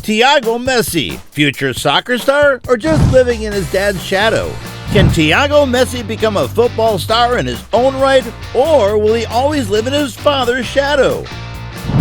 Thiago Messi, future soccer star, or just living in his dad's shadow? Can Thiago Messi become a football star in his own right, or will he always live in his father's shadow?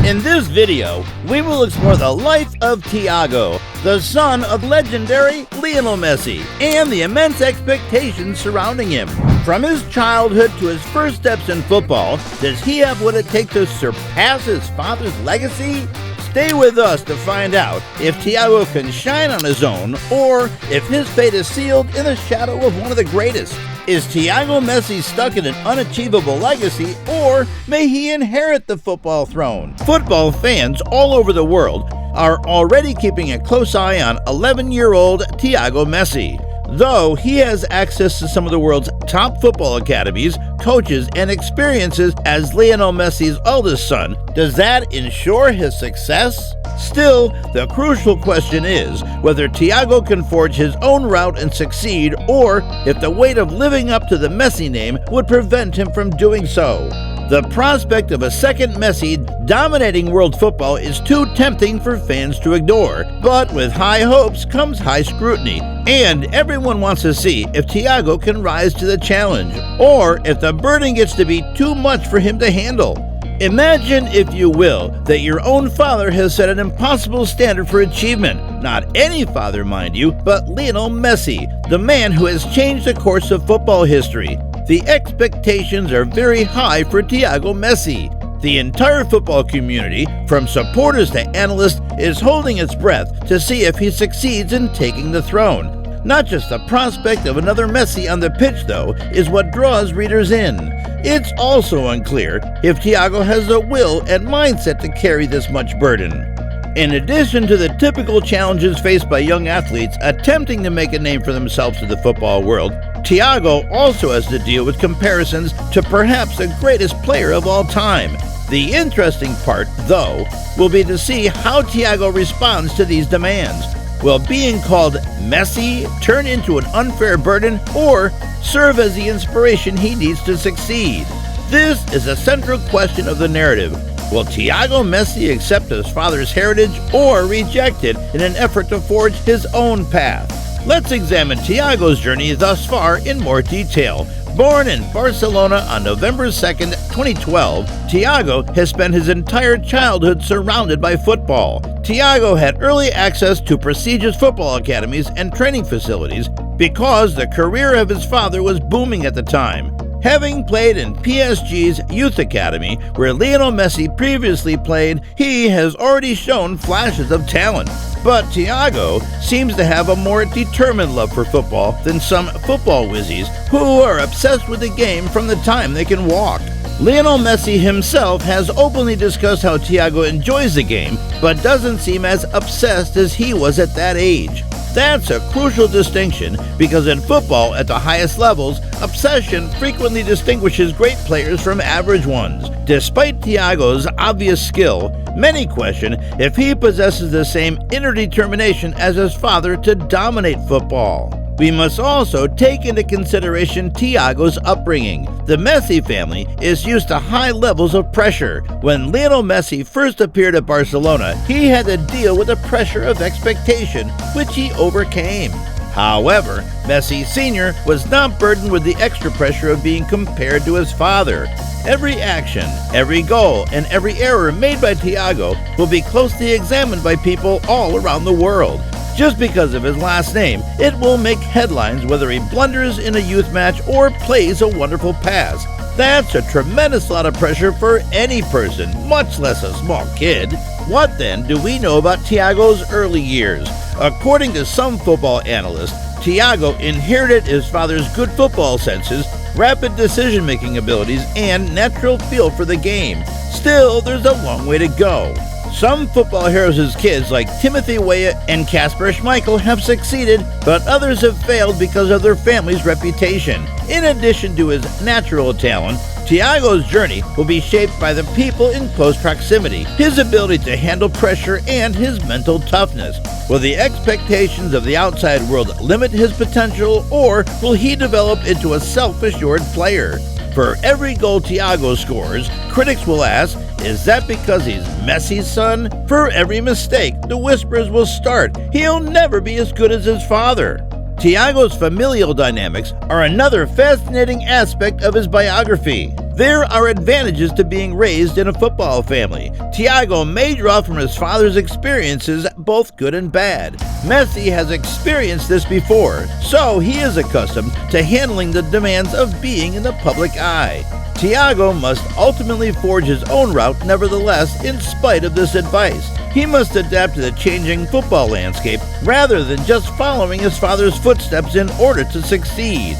In this video, we will explore the life of Thiago, the son of legendary Lionel Messi, and the immense expectations surrounding him. From his childhood to his first steps in football, does he have what it takes to surpass his father's legacy? Stay with us to find out if Thiago can shine on his own, or if his fate is sealed in the shadow of one of the greatest. Is Thiago Messi stuck in an unachievable legacy, or may he inherit the football throne? Football fans all over the world are already keeping a close eye on 11-year-old Thiago Messi. Though he has access to some of the world's top football academies, coaches, and experiences as Lionel Messi's eldest son, does that ensure his success? Still, the crucial question is whether Thiago can forge his own route and succeed, or if the weight of living up to the Messi name would prevent him from doing so. The prospect of a second Messi dominating world football is too tempting for fans to ignore, but with high hopes comes high scrutiny, and everyone wants to see if Thiago can rise to the challenge, or if the burden gets to be too much for him to handle. Imagine, if you will, that your own father has set an impossible standard for achievement. Not any father, mind you, but Lionel Messi, the man who has changed the course of football history. The expectations are very high for Thiago Messi. The entire football community, from supporters to analysts, is holding its breath to see if he succeeds in taking the throne. Not just the prospect of another Messi on the pitch, though, is what draws readers in. It's also unclear if Thiago has the will and mindset to carry this much burden. In addition to the typical challenges faced by young athletes attempting to make a name for themselves in the football world, Thiago also has to deal with comparisons to perhaps the greatest player of all time. The interesting part, though, will be to see how Thiago responds to these demands. Will being called Messi turn into an unfair burden, or serve as the inspiration he needs to succeed? This is a central question of the narrative. Will Thiago Messi accept his father's heritage, or reject it in an effort to forge his own path? Let's examine Thiago's journey thus far in more detail. Born in Barcelona on November 2nd, 2012, Thiago has spent his entire childhood surrounded by football. Thiago had early access to prestigious football academies and training facilities because the career of his father was booming at the time. Having played in PSG's youth academy, where Lionel Messi previously played, he has already shown flashes of talent. But Thiago seems to have a more determined love for football than some football whizzies who are obsessed with the game from the time they can walk. Lionel Messi himself has openly discussed how Thiago enjoys the game, but doesn't seem as obsessed as he was at that age. That's a crucial distinction because in football at the highest levels, obsession frequently distinguishes great players from average ones. Despite Thiago's obvious skill, many question if he possesses the same inner determination as his father to dominate football. We must also take into consideration Thiago's upbringing. The Messi family is used to high levels of pressure. When Lionel Messi first appeared at Barcelona, he had to deal with the pressure of expectation, which he overcame. However, Messi Sr. was not burdened with the extra pressure of being compared to his father. Every action, every goal, and every error made by Thiago will be closely examined by people all around the world. Just because of his last name, it will make headlines whether he blunders in a youth match or plays a wonderful pass. That's a tremendous lot of pressure for any person, much less a small kid. What then do we know about Thiago's early years? According to some football analysts, Thiago inherited his father's good football senses, rapid decision-making abilities, and natural feel for the game. Still, there's a long way to go. Some football heroes as kids like Timothy Weah and Kasper Schmeichel have succeeded, but others have failed because of their family's reputation. In addition to his natural talent, Thiago's journey will be shaped by the people in close proximity, his ability to handle pressure, and his mental toughness. Will the expectations of the outside world limit his potential, or will he develop into a self-assured player? For every goal Thiago scores, critics will ask, Is that because he's Messi's son? For every mistake, the whispers will start. He'll never be as good as his father. Thiago's familial dynamics are another fascinating aspect of his biography. There are advantages to being raised in a football family. Thiago may draw from his father's experiences, both good and bad. Messi has experienced this before, so he is accustomed to handling the demands of being in the public eye. Thiago must ultimately forge his own route nevertheless, in spite of this advice. He must adapt to the changing football landscape rather than just following his father's footsteps in order to succeed.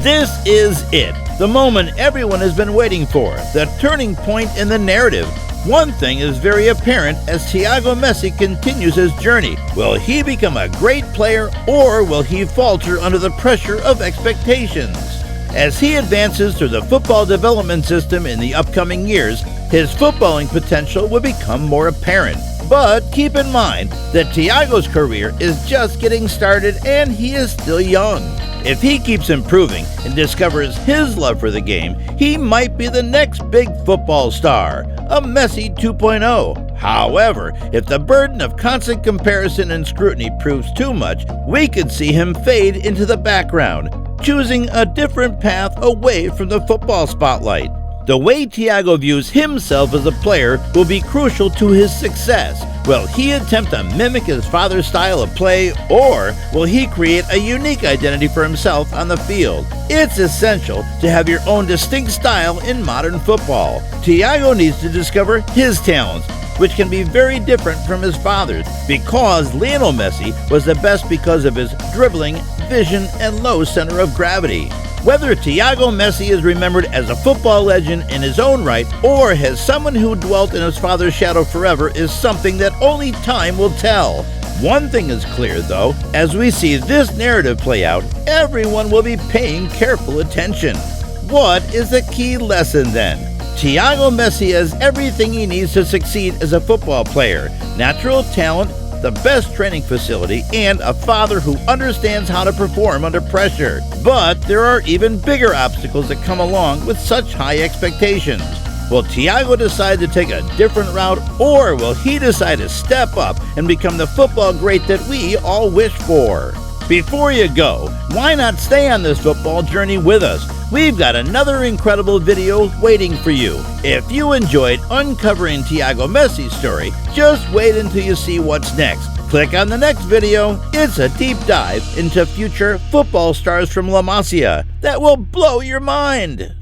This is it, the moment everyone has been waiting for, the turning point in the narrative. One thing is very apparent as Thiago Messi continues his journey. Will he become a great player, or will he falter under the pressure of expectations? As he advances through the football development system in the upcoming years, his footballing potential will become more apparent. But keep in mind that Thiago's career is just getting started and he is still young. If he keeps improving and discovers his love for the game, he might be the next big football star, a Messi 2.0. However, if the burden of constant comparison and scrutiny proves too much, we could see him fade into the background, choosing a different path away from the football spotlight. The way Thiago views himself as a player will be crucial to his success. Will he attempt to mimic his father's style of play, or will he create a unique identity for himself on the field? It's essential to have your own distinct style in modern football. Thiago needs to discover his talents, which can be very different from his father's, because Lionel Messi was the best because of his dribbling, vision, and low center of gravity. Whether Thiago Messi is remembered as a football legend in his own right or as someone who dwelt in his father's shadow forever is something that only time will tell. One thing is clear, though, as we see this narrative play out, everyone will be paying careful attention. What is the key lesson then? Thiago Messi has everything he needs to succeed as a football player: natural talent, the best training facility, and a father who understands how to perform under pressure. But there are even bigger obstacles that come along with such high expectations. Will Thiago decide to take a different route, or will he decide to step up and become the football great that we all wish for? Before you go, why not stay on this football journey with us? We've got another incredible video waiting for you. If you enjoyed uncovering Thiago Messi's story, just wait until you see what's next. Click on the next video. It's a deep dive into future football stars from La Masia that will blow your mind.